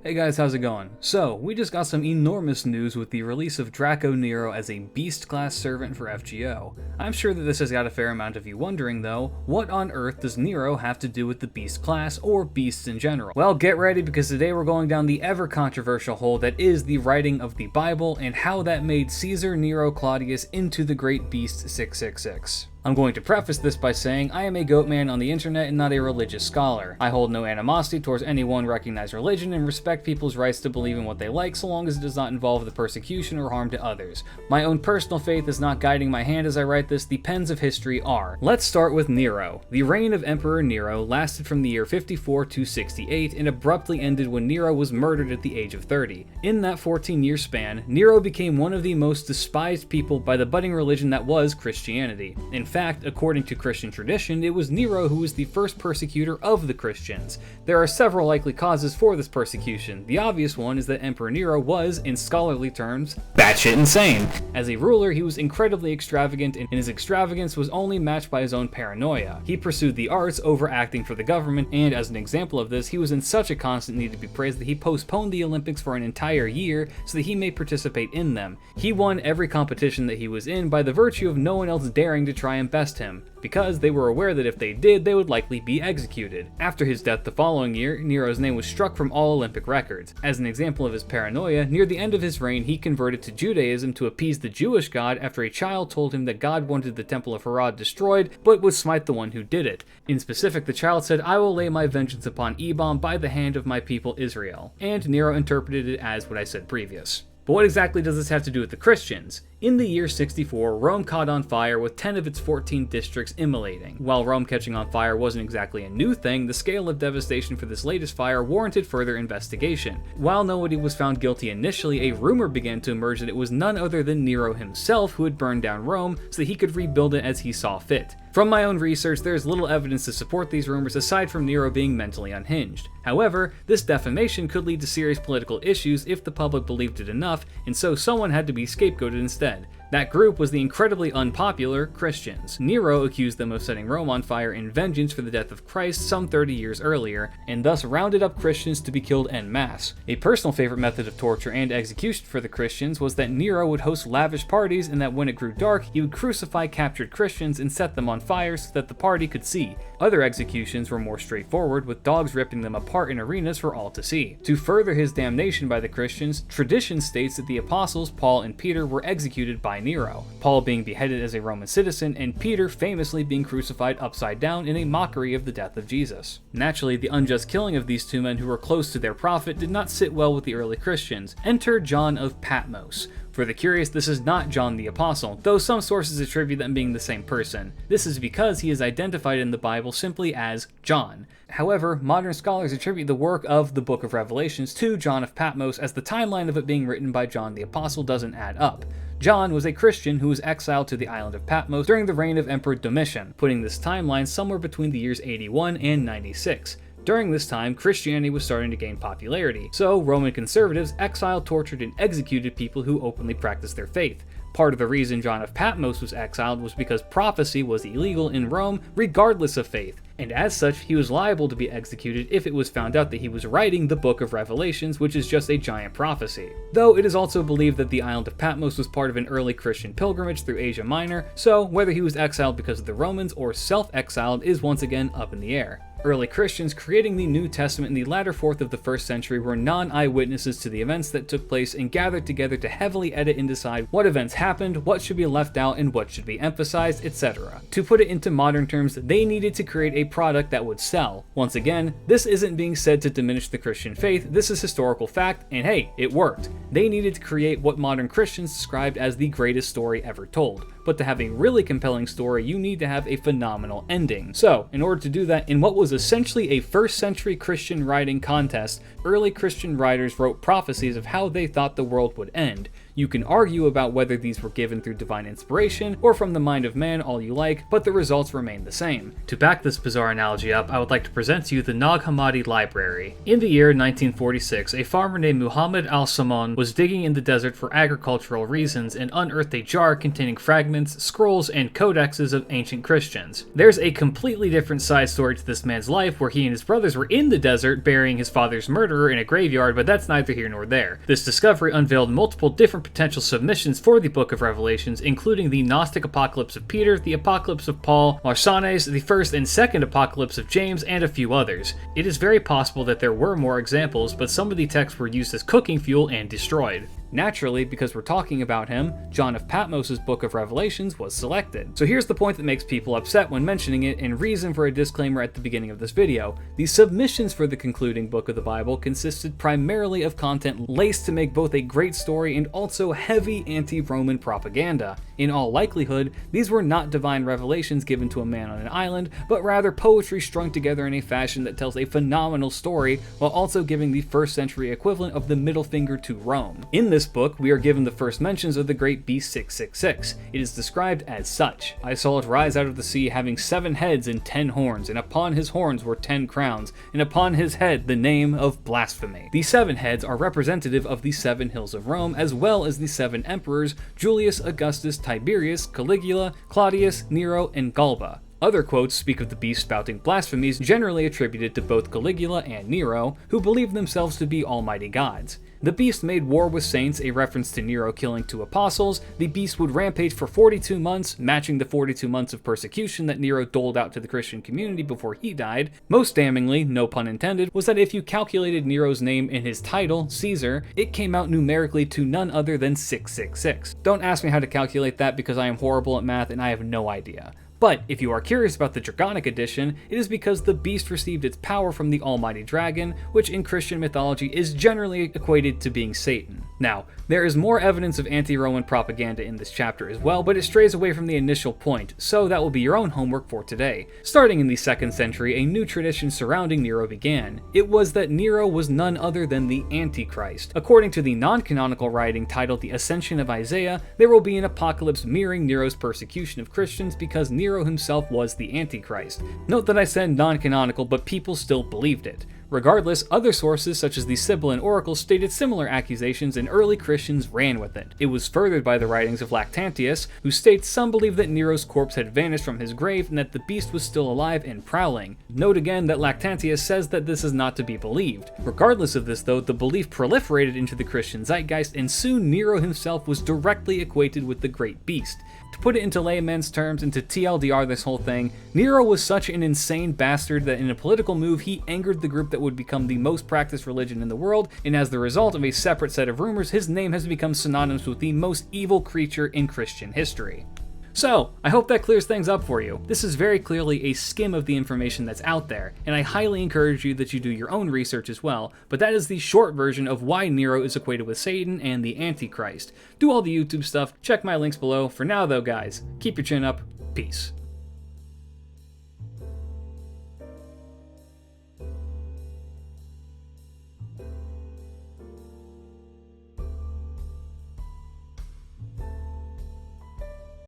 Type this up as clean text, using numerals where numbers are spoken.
Hey guys, how's it going? So, we just got some enormous news with the release of Draco Nero as a Beast-class servant for FGO. I'm sure that this has got a fair amount of you wondering though, what on earth does Nero have to do with the Beast class, or beasts in general? Well, get ready because today we're going down the ever-controversial hole that is the writing of the Bible and how that made Caesar Nero Claudius into the Great Beast 666. I'm going to preface this by saying I am a goat man on the internet and not a religious scholar. I hold no animosity towards any one recognized religion and respect people's rights to believe in what they like so long as it does not involve the persecution or harm to others. My own personal faith is not guiding my hand as I write this, the pens of history are. Let's start with Nero. The reign of Emperor Nero lasted from the year 54 to 68 and abruptly ended when Nero was murdered at the age of 30. In that 14-year span, Nero became one of the most despised people by the budding religion that was Christianity. In fact, according to Christian tradition, it was Nero who was the first persecutor of the Christians. There are several likely causes for this persecution. The obvious one is that Emperor Nero was, in scholarly terms, batshit insane. As a ruler, he was incredibly extravagant, and his extravagance was only matched by his own paranoia. He pursued the arts over acting for the government, and as an example of this, he was in such a constant need to be praised that he postponed the Olympics for an entire year so that he may participate in them. He won every competition that he was in by the virtue of no one else daring to try and best him, because they were aware that if they did, they would likely be executed. After his death the following year, Nero's name was struck from all Olympic records. As an example of his paranoia, near the end of his reign he converted to Judaism to appease the Jewish God after a child told him that God wanted the Temple of Herod destroyed, but would smite the one who did it. In specific, the child said, "I will lay my vengeance upon Edom by the hand of my people Israel." And Nero interpreted it as what I said previous. But what exactly does this have to do with the Christians? In the year 64, Rome caught on fire with 10 of its 14 districts immolating. While Rome catching on fire wasn't exactly a new thing, the scale of devastation for this latest fire warranted further investigation. While nobody was found guilty initially, a rumor began to emerge that it was none other than Nero himself who had burned down Rome so that he could rebuild it as he saw fit. From my own research, there is little evidence to support these rumors aside from Nero being mentally unhinged. However, this defamation could lead to serious political issues if the public believed it enough, and so someone had to be scapegoated instead. That group was the incredibly unpopular Christians. Nero accused them of setting Rome on fire in vengeance for the death of Christ some 30 years earlier, and thus rounded up Christians to be killed en masse. A personal favorite method of torture and execution for the Christians was that Nero would host lavish parties and that when it grew dark, he would crucify captured Christians and set them on fire so that the party could see. Other executions were more straightforward, with dogs ripping them apart in arenas for all to see. To further his damnation by the Christians, tradition states that the apostles Paul and Peter were executed by Nero, Paul being beheaded as a Roman citizen, and Peter famously being crucified upside down in a mockery of the death of Jesus. Naturally, the unjust killing of these two men who were close to their prophet did not sit well with the early Christians. Enter John of Patmos. For the curious, this is not John the Apostle, though some sources attribute them being the same person. This is because he is identified in the Bible simply as John. However, modern scholars attribute the work of the Book of Revelations to John of Patmos, as the timeline of it being written by John the Apostle doesn't add up. John was a Christian who was exiled to the island of Patmos during the reign of Emperor Domitian, putting this timeline somewhere between the years 81 and 96. During this time, Christianity was starting to gain popularity, so Roman conservatives exiled, tortured, and executed people who openly practiced their faith. Part of the reason John of Patmos was exiled was because prophecy was illegal in Rome regardless of faith, and as such he was liable to be executed if it was found out that he was writing the Book of Revelations, which is just a giant prophecy. Though it is also believed that the island of Patmos was part of an early Christian pilgrimage through Asia Minor, so whether he was exiled because of the Romans or self-exiled is once again up in the air. Early Christians creating the New Testament in the latter fourth of the 1st century were non-eyewitnesses to the events that took place and gathered together to heavily edit and decide what events happened, what should be left out, and what should be emphasized, etc. To put it into modern terms, they needed to create a product that would sell. Once again, this isn't being said to diminish the Christian faith, this is historical fact, and hey, it worked. They needed to create what modern Christians described as the greatest story ever told. But to have a really compelling story, you need to have a phenomenal ending. So, in order to do that, in what was essentially a 1st century Christian writing contest, early Christian writers wrote prophecies of how they thought the world would end. You can argue about whether these were given through divine inspiration or from the mind of man all you like, but the results remain the same. To back this bizarre analogy up, I would like to present to you the Nag Hammadi Library. In the year 1946, a farmer named Muhammad al-Samon was digging in the desert for agricultural reasons and unearthed a jar containing fragments fragments, scrolls, and codexes of ancient Christians. There's a completely different side story to this man's life where he and his brothers were in the desert burying his father's murderer in a graveyard, but that's neither here nor there. This discovery unveiled multiple different potential submissions for the Book of Revelations, including the Gnostic Apocalypse of Peter, the Apocalypse of Paul, Marsanes, the first and second Apocalypse of James, and a few others. It is very possible that there were more examples, but some of the texts were used as cooking fuel and destroyed. Naturally, because we're talking about him, John of Patmos' Book of Revelations was selected. So here's the point that makes people upset when mentioning it, and reason for a disclaimer at the beginning of this video. The submissions for the concluding book of the Bible consisted primarily of content laced to make both a great story and also heavy anti-Roman propaganda. In all likelihood, these were not divine revelations given to a man on an island, but rather poetry strung together in a fashion that tells a phenomenal story, while also giving the first century equivalent of the middle finger to Rome. In this book, we are given the first mentions of the great beast 666. It is described as such. I saw it rise out of the sea having 7 heads and 10 horns, and upon his horns were 10 crowns, and upon his head the name of blasphemy. The 7 heads are representative of the 7 hills of Rome, as well as the 7 emperors: Julius, Augustus, Tiberius, Caligula, Claudius, Nero, and Galba. Other quotes speak of the beast spouting blasphemies generally attributed to both Caligula and Nero, who believed themselves to be almighty gods. The beast made war with saints, a reference to Nero killing 2 apostles. The beast would rampage for 42 months, matching the 42 months of persecution that Nero doled out to the Christian community before he died. Most damningly, no pun intended, was that if you calculated Nero's name in his title, Caesar, it came out numerically to none other than 666. Don't ask me how to calculate that because I am horrible at math and I have no idea. But if you are curious about the Draconic edition, it is because the beast received its power from the almighty dragon, which in Christian mythology is generally equated to being Satan. Now, there is more evidence of anti-Roman propaganda in this chapter as well, but it strays away from the initial point, so that will be your own homework for today. Starting in the 2nd century, a new tradition surrounding Nero began. It was that Nero was none other than the Antichrist. According to the non-canonical writing titled The Ascension of Isaiah, there will be an apocalypse mirroring Nero's persecution of Christians because Nero himself was the Antichrist. Note that I said non-canonical, but people still believed it. Regardless, other sources such as the Sibylline Oracle stated similar accusations and early Christians ran with it. It was furthered by the writings of Lactantius, who states some believe that Nero's corpse had vanished from his grave and that the beast was still alive and prowling. Note again that Lactantius says that this is not to be believed. Regardless of this though, the belief proliferated into the Christian zeitgeist, and soon Nero himself was directly equated with the great beast. To put it into layman's terms and to TLDR this whole thing, Nero was such an insane bastard that in a political move he angered the group that would become the most practiced religion in the world, and as the result of a separate set of rumors, his name has become synonymous with the most evil creature in Christian history. So, I hope that clears things up for you. This is very clearly a skim of the information that's out there, and I highly encourage you that you do your own research as well, but that is the short version of why Nero is equated with Satan and the Antichrist. Do all the YouTube stuff, check my links below. For now though guys, keep your chin up, peace.